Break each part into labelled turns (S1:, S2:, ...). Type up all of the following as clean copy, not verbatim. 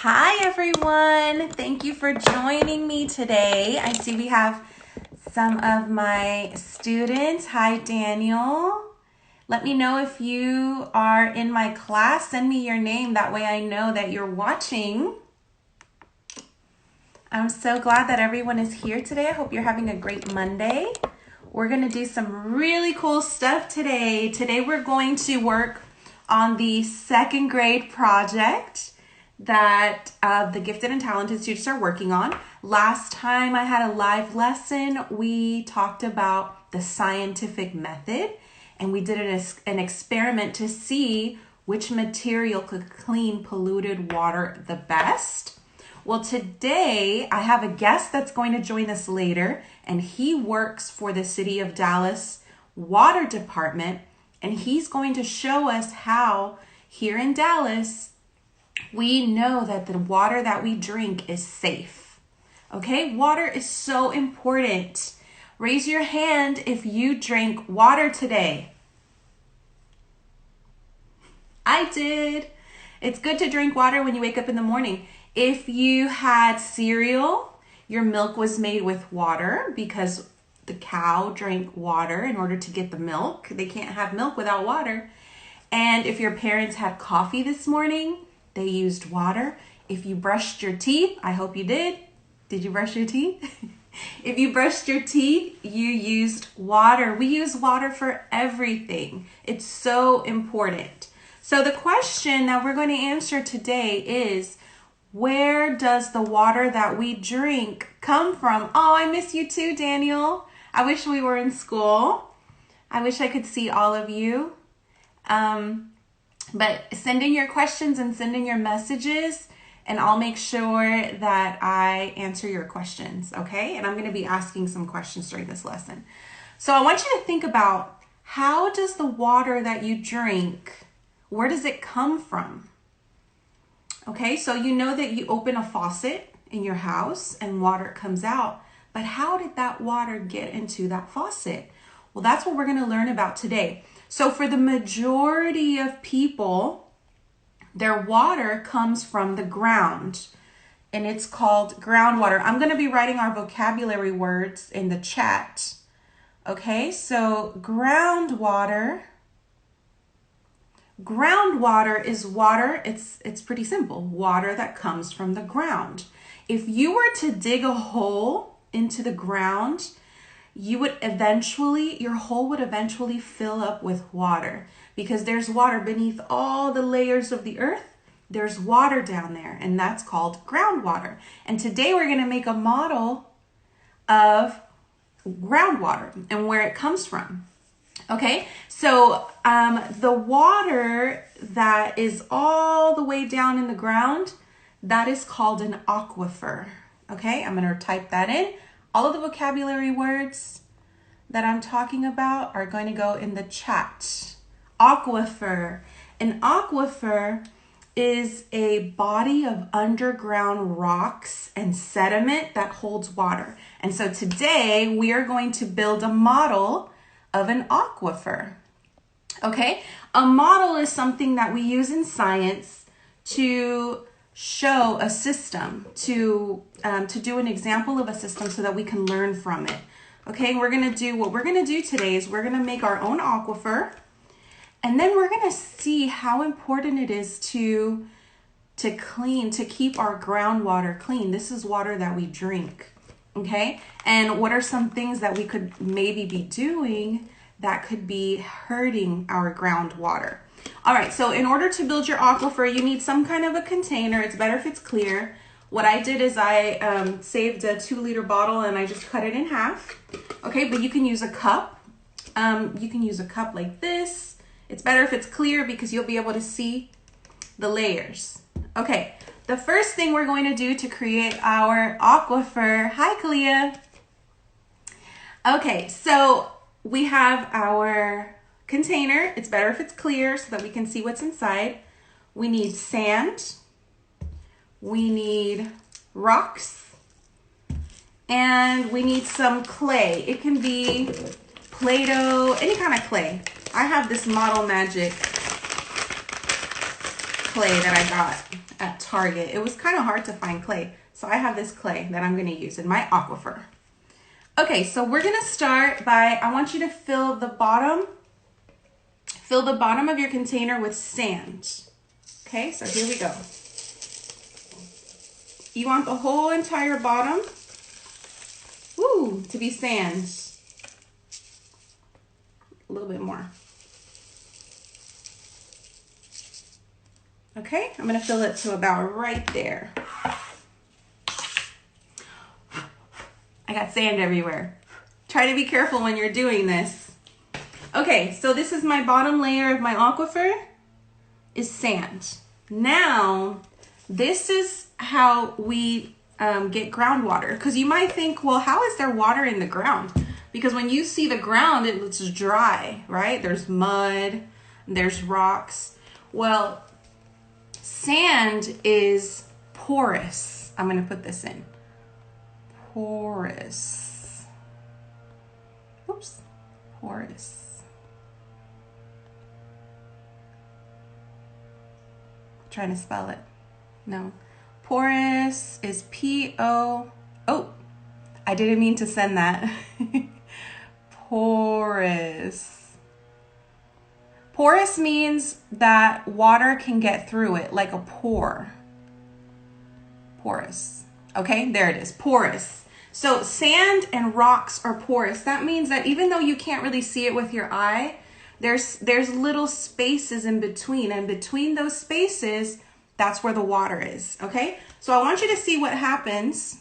S1: Hi everyone, thank you for joining me today. I see we have some of my students. Hi Daniel. Let me know if you are in my class. Send me your name, that way I know that you're watching. I'm so glad that everyone is here today. I hope you're having a great Monday. We're gonna do some really cool stuff today. Today we're going to work on the second grade project that the gifted and talented students are working on. Last time I had a live lesson, we talked about the scientific method and we did an experiment to see which material could clean polluted water the best. Well, today I have a guest that's going to join us later, and he works for the City of Dallas Water Department, and he's going to show us how here in Dallas we know that the water that we drink is safe. Okay, water is so important. Raise your hand if you drank water today. I did. It's good to drink water when you wake up in the morning. If you had cereal, your milk was made with water because the cow drank water in order to get the milk. They can't have milk without water. And if your parents had coffee this morning, they used water. If you brushed your teeth, I hope you did. Did you brush your teeth? If you brushed your teeth, you used water. We use water for everything. It's so important. So the question that we're going to answer today is, where does the water that we drink come from? Oh, I miss you too, Daniel. I wish we were in school. I wish I could see all of you. But send in your questions and send in your messages, and I'll make sure that I answer your questions, okay? And I'm going to be asking some questions during this lesson. So I want you to think about, how does the water that you drink, where does it come from? Okay, so you know that you open a faucet in your house and water comes out, but how did that water get into that faucet? Well, that's what we're going to learn about today. So for the majority of people, their water comes from the ground, and it's called groundwater. I'm going to be writing our vocabulary words in the chat. Okay, so groundwater is water. It's pretty simple. Water that comes from the ground. If you were to dig a hole into the ground, your hole would eventually fill up with water, because there's water beneath all the layers of the earth. There's water down there, and that's called groundwater. And today we're going to make a model of groundwater and where it comes from. Okay, so the water that is all the way down in the ground, that is called an aquifer. Okay, I'm going to type that in. All of the vocabulary words that I'm talking about are going to go in the chat. Aquifer. An aquifer is a body of underground rocks and sediment that holds water. And so today we are going to build a model of an aquifer. Okay, a model is something that we use in science to show a system, to do an example of a system so that we can learn from it. Okay, what we're gonna do today is we're gonna make our own aquifer, and then we're gonna see how important it is to keep our groundwater clean. This is water that we drink. Okay, and what are some things that we could maybe be doing that could be hurting our groundwater? All right, so in order to build your aquifer, you need some kind of a container. It's better if it's clear. What I did is I saved a 2-liter bottle and I just cut it in half. Okay, but you can use a cup. You can use a cup like this. It's better if it's clear because you'll be able to see the layers. Okay, the first thing we're going to do to create our aquifer, hi Kalia. Okay, so we have our container. It's better if it's clear so that we can see what's inside. We need sand. We need rocks. And we need some clay. It can be Play-Doh, any kind of clay. I have this Model Magic clay that I got at Target. It was kind of hard to find clay. So I have this clay that I'm going to use in my aquifer. Okay, so we're going to start by, I want you to fill the bottom of your container with sand. Okay, so here we go. You want the whole entire bottom, to be sand. A little bit more. Okay, I'm gonna fill it to about right there. I got sand everywhere. Try to be careful when you're doing this. Okay, so this is my bottom layer of my aquifer, is sand. Now, this is how we get groundwater. Because you might think, well, how is there water in the ground? Because when you see the ground, it's dry, right? There's mud, there's rocks. Well, sand is porous. I'm going to put this in. Porous. Oops. Porous. I'm trying to spell it. No. Porous is P-O. Oh, I didn't mean to send that. Porous. Porous means that water can get through it, like a pore. Porous. Okay, there it is, porous. So sand and rocks are porous. That means that even though you can't really see it with your eye, there's little spaces in between, and between those spaces, that's where the water is, okay? So I want you to see what happens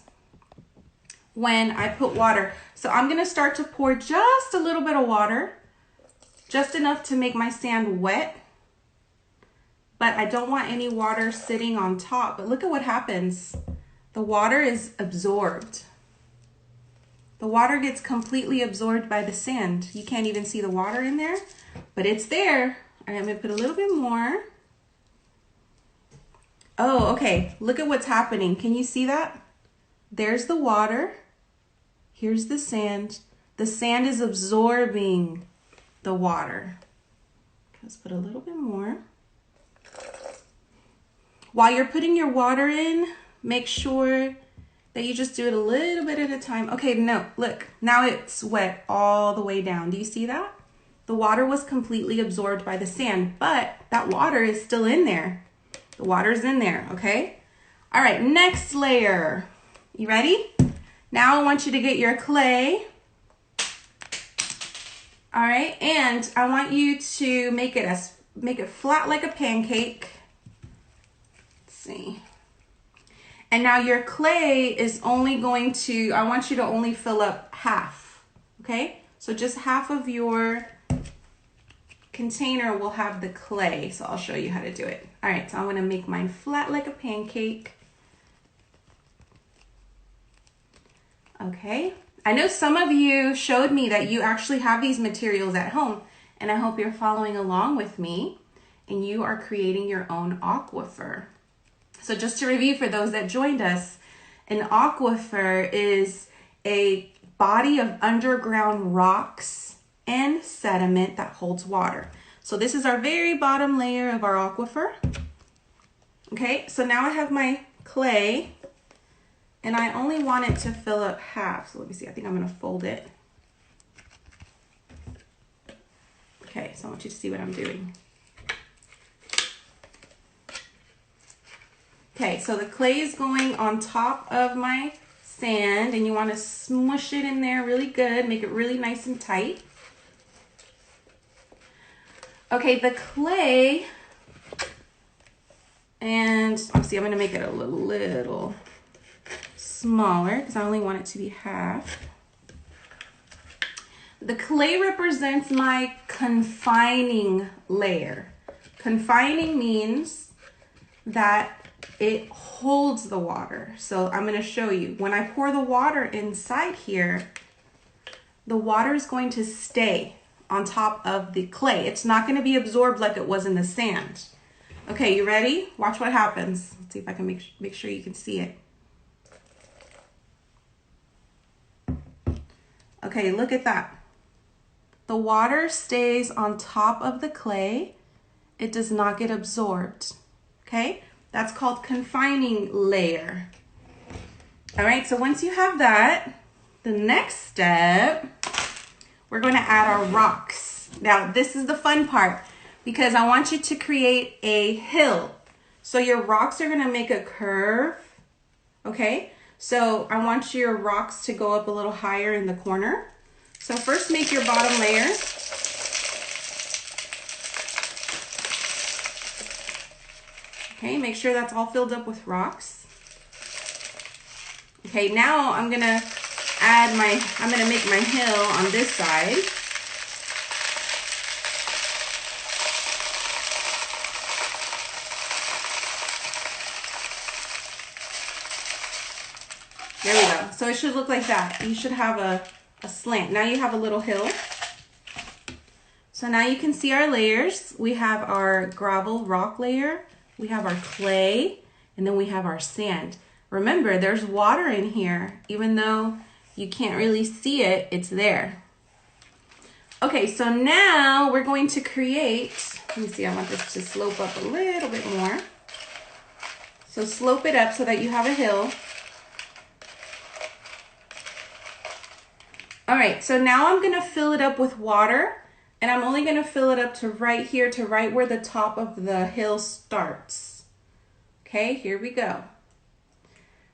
S1: when I put water. So I'm gonna start to pour just a little bit of water, just enough to make my sand wet, but I don't want any water sitting on top. But look at what happens. The water is absorbed. The water gets completely absorbed by the sand. You can't even see the water in there, but it's there. All right, I'm gonna put a little bit more. Oh, okay, look at what's happening. Can you see that? There's the water. Here's the sand. The sand is absorbing the water. Let's put a little bit more. While you're putting your water in, make sure that you just do it a little bit at a time. Okay, no, look, now it's wet all the way down. Do you see that? The water was completely absorbed by the sand, but that water is still in there. The water's in there, okay? All right, next layer. You ready? Now I want you to get your clay. All right, and I want you to make it flat like a pancake. Let's see. And now your clay is only going to, I want you to only fill up half, okay? So just half of your container will have the clay. So I'll show you how to do it. All right, so I'm gonna make mine flat like a pancake. Okay, I know some of you showed me that you actually have these materials at home, and I hope you're following along with me and you are creating your own aquifer. So just to review for those that joined us, an aquifer is a body of underground rocks and sediment that holds water. So this is our very bottom layer of our aquifer. Okay, so now I have my clay, and I only want it to fill up half. So let me see, I think I'm gonna fold it. Okay, so I want you to see what I'm doing. Okay, so the clay is going on top of my sand, and you want to smush it in there really good, make it really nice and tight. Okay, the clay, and obviously I'm going to make it a little smaller because I only want it to be half. The clay represents my confining layer. Confining means that it holds the water. So I'm going to show you. When I pour the water inside here, the water is going to stay on top of the clay. It's not going to be absorbed like it was in the sand. Okay, you ready? Watch what happens. Let's see if I can make sure you can see it. Okay, look at that. The water stays on top of the clay. It does not get absorbed. Okay? That's called confining layer. All right, so once you have that, the next step, we're going to add our rocks. Now, this is the fun part because I want you to create a hill. So your rocks are going to make a curve, okay? So I want your rocks to go up a little higher in the corner. So first make your bottom layer. Okay, make sure that's all filled up with rocks. Okay, now I'm gonna make my hill on this side. There we go. So it should look like that. You should have a slant. Now you have a little hill. So now you can see our layers. We have our gravel rock layer, we have our clay, and then we have our sand. Remember, there's water in here. Even though you can't really see it, it's there. Okay, so now we're going to create, let me see, I want this to slope up a little bit more. So slope it up so that you have a hill. All right, so now I'm gonna fill it up with water, and I'm only gonna fill it up to right here, to right where the top of the hill starts. Okay, here we go.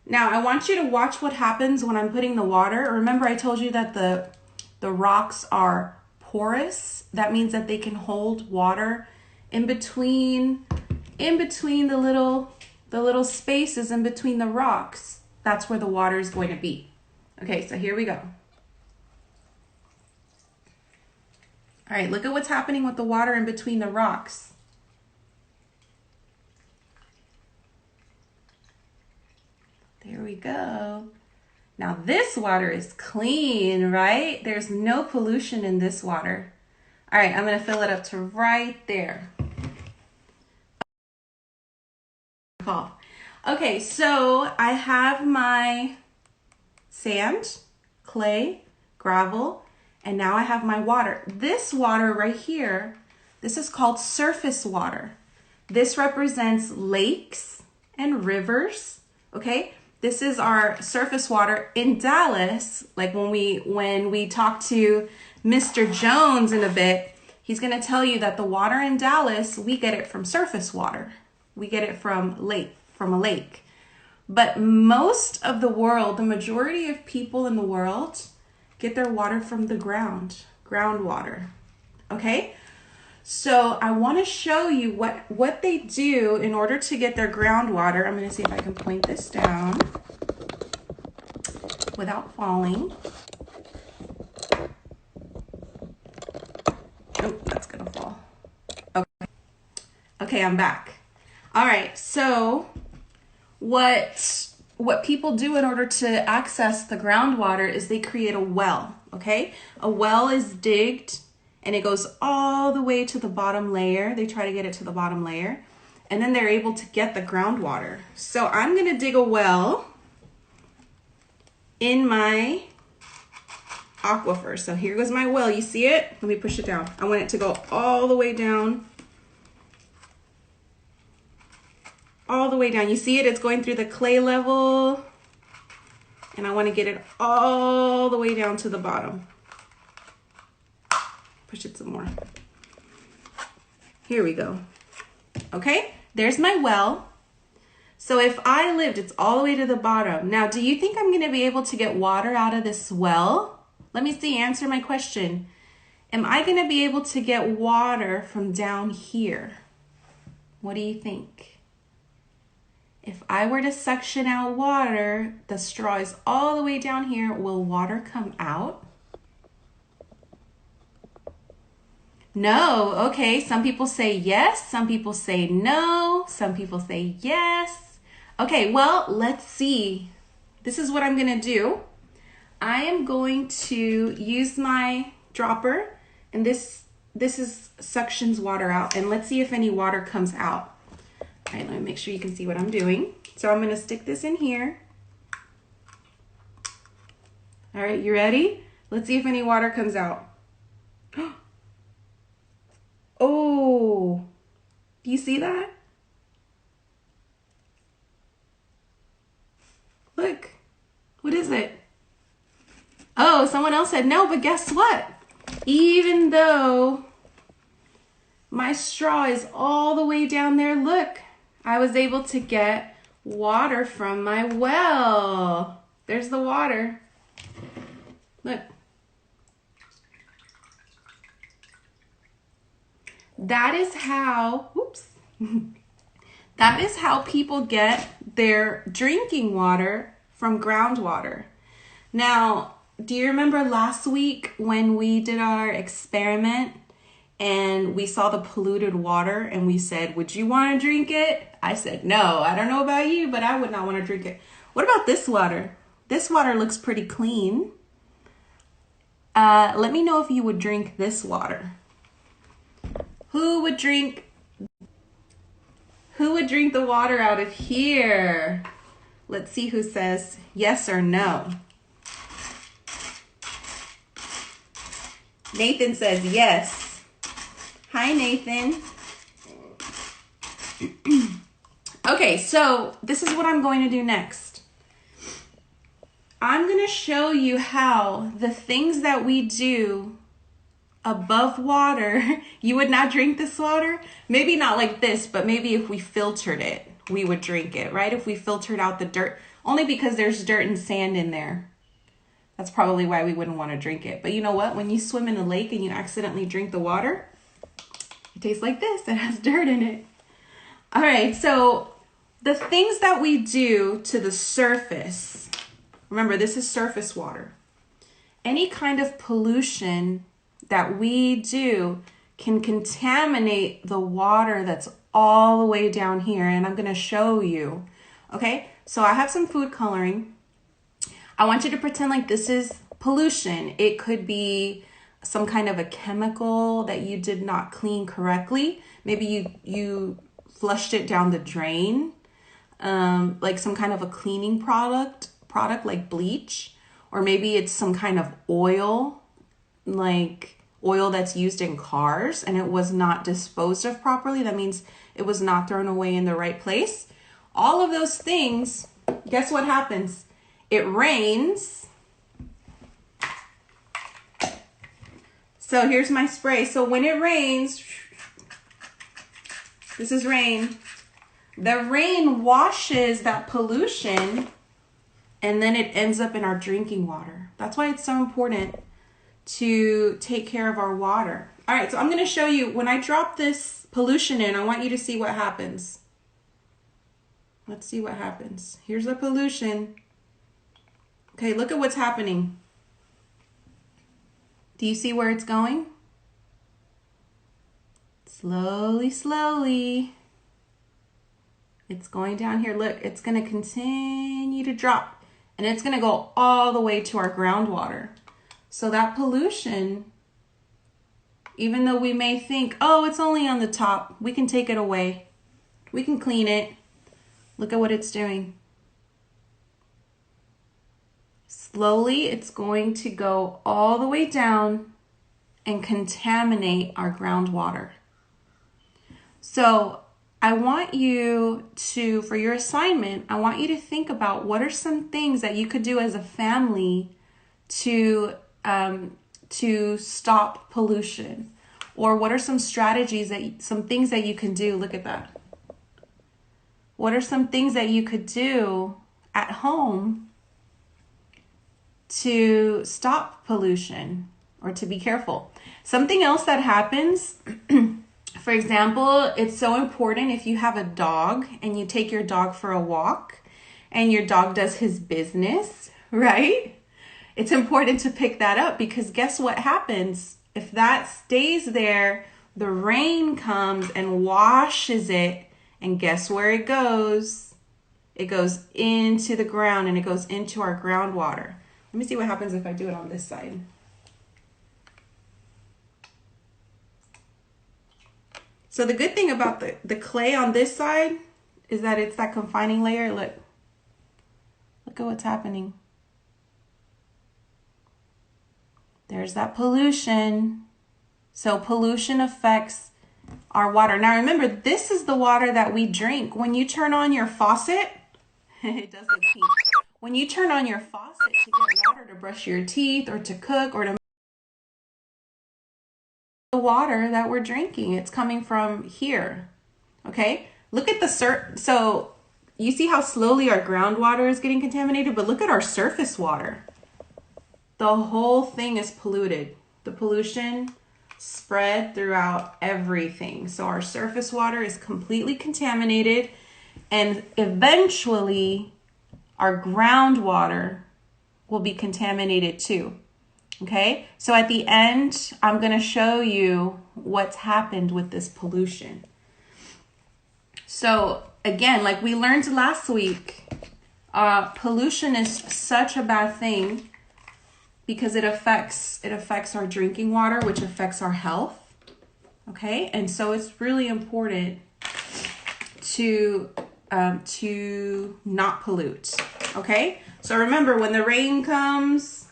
S1: Now I want you to watch what happens when I'm putting the water. Remember I told you that the rocks are porous. That means that they can hold water in between the little spaces in between the rocks. That's where the water is going to be. Okay, so here we go. All right, look at what's happening with the water in between the rocks. There we go. Now this water is clean, right? There's no pollution in this water. All right, I'm gonna fill it up to right there. Okay, so I have my sand, clay, gravel, and now I have my water. This water right here, this is called surface water. This represents lakes and rivers, okay? This is our surface water in Dallas. Like when we talk to Mr. Jones in a bit, he's gonna tell you that the water in Dallas, we get it from surface water. We get it from a lake. But most of the world, the majority of people in the world get their water from the groundwater, okay? So I wanna show you what they do in order to get their groundwater. I'm gonna see if I can point this down without falling. Oh, that's gonna fall. Okay, okay, I'm back. All right, so what people do in order to access the groundwater is they create a well, okay? A well is digged and it goes all the way to the bottom layer. They try to get it to the bottom layer and then they're able to get the groundwater. So I'm gonna dig a well in my aquifer. So here goes my well, you see it? Let me push it down. I want it to go all the way down. All the way down. You see it? It's going through the clay level. And I want to get it all the way down to the bottom. Push it some more. Here we go. Okay, there's my well. So if I lived, it's all the way to the bottom. Now, do you think I'm going to be able to get water out of this well? Let me see, answer my question. Am I going to be able to get water from down here? What do you think? If I were to suction out water, the straw is all the way down here, will water come out? No, okay, some people say yes, some people say no, some people say yes. Okay, well, let's see. This is what I'm gonna do. I am going to use my dropper, and this is suctions water out, and let's see if any water comes out. All right, let me make sure you can see what I'm doing. So I'm gonna stick this in here. All right, you ready? Let's see if any water comes out. Oh, do you see that? is it? Oh, someone else said no, but guess what? Even though my straw is all the way down there, look, I was able to get water from my well. There's the water. Look. That is how, whoops. That is how people get their drinking water from groundwater. Now, do you remember last week when we did our experiment and we saw the polluted water and we said, would you want to drink it? I said, no, I don't know about you, but I would not want to drink it. What about this water? This water looks pretty clean. Let me know if you would drink this water. Who would drink the water out of here? Let's see who says yes or no. Nathan says yes. Hi, Nathan. Okay, so this is what I'm going to do next. I'm going to show you how the things that we do above water, you would not drink this water? Maybe not like this, but maybe if we filtered it, we would drink it, right? If we filtered out the dirt, only because there's dirt and sand in there. That's probably why we wouldn't want to drink it. But you know what? When you swim in a lake and you accidentally drink the water, it tastes like this. It has dirt in it. All right, so the things that we do to the surface, remember, this is surface water. Any kind of pollution that we do can contaminate the water that's all the way down here. And I'm going to show you. Okay, so I have some food coloring. I want you to pretend like this is pollution. It could be some kind of a chemical that you did not clean correctly. Maybe you flushed it down the drain, like some kind of a cleaning product like bleach, or maybe it's some kind of oil, like oil that's used in cars and it was not disposed of properly. That means it was not thrown away in the right place. All of those things, guess what happens? It rains. So here's my spray. So when it rains, this is rain. The rain washes that pollution and then it ends up in our drinking water. That's why it's so important to take care of our water. All right, so I'm going to show you when I drop this pollution in, I want you to see what happens. Let's see what happens. Here's the pollution. Okay, look at what's happening. Do you see where it's going? Slowly, slowly. It's going down here. Look, it's going to continue to drop and it's going to go all the way to our groundwater. So that pollution, even though we may think, oh, it's only on the top, we can take it away. We can clean it. Look at what it's doing. Slowly, it's going to go all the way down and contaminate our groundwater. So I want you to, for your assignment, I want you to think about what are some things that you could do as a family to stop pollution, or what are some strategies some things that you can do. Look at that. What are some things that you could do at home to stop pollution or to be careful? Something else that happens, for example, it's so important if you have a dog and you take your dog for a walk and your dog does his business, right? It's important to pick that up because guess what happens? If that stays there, the rain comes and washes it, and guess where it goes? It goes into the ground and it goes into our groundwater. Let me see what happens if I do it on this side. So the good thing about the clay on this side is that it's that confining layer. Look at what's happening. There's that pollution. So pollution affects our water. Now remember, this is the water that we drink. When you turn on your faucet, it does look pink. When you turn on your faucet to get water to brush your teeth or to cook or to the water that we're drinking, it's coming from here. Okay? Look at the so you see how slowly our groundwater is getting contaminated, but look at our surface water. The whole thing is polluted. The pollution spread throughout everything. So our surface water is completely contaminated, and eventually our groundwater will be contaminated too. Okay, so at the end, I'm going to show you what's happened with this pollution. So again, like we learned last week, pollution is such a bad thing because it affects our drinking water, which affects our health. Okay, and so it's really important to not pollute. Okay, so remember when the rain comes.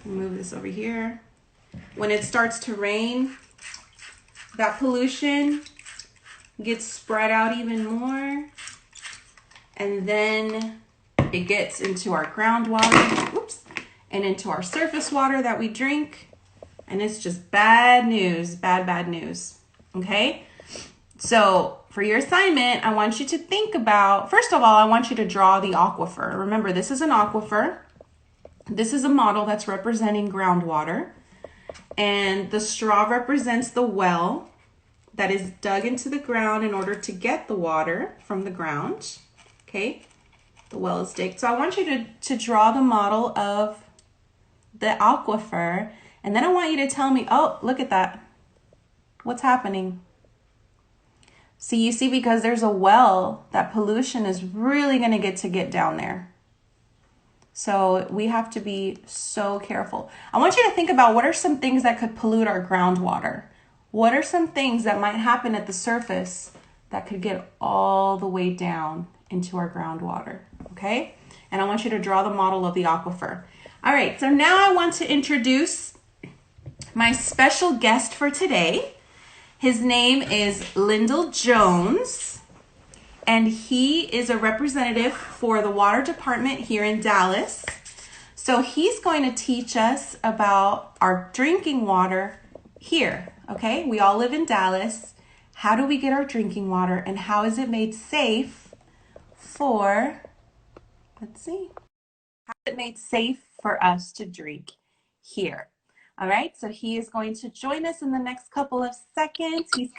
S1: Move this over here. When it starts to rain, that pollution gets spread out even more, and then it gets into our groundwater, and into our surface water that we drink, and it's just bad news, bad news. Okay, so for your assignment, I want you to think about, first of all, I want you to draw the aquifer. Remember, this is an aquifer. This is a model that's representing groundwater, and the straw represents the well that is dug into the ground in order to get the water from the ground. Okay, the well is digged. So I want you to draw the model of the aquifer, and then I want you to tell me, oh, look at that. What's happening? See, you see, because there's a well, that pollution is really going to get down there. So we have to be so careful. I want you to think about what are some things that could pollute our groundwater? What are some things that might happen at the surface that could get all the way down into our groundwater? Okay? And I want you to draw the model of the aquifer. All right, so now I want to introduce my special guest for today. His name is Lyndy Jones. And he is a representative for the water department here in Dallas. So he's going to teach us about our drinking water here, okay? We all live in Dallas. How do we get our drinking water, and how is it made safe for, how is it made safe for us to drink here? All right, so he is going to join us in the next couple of seconds. He's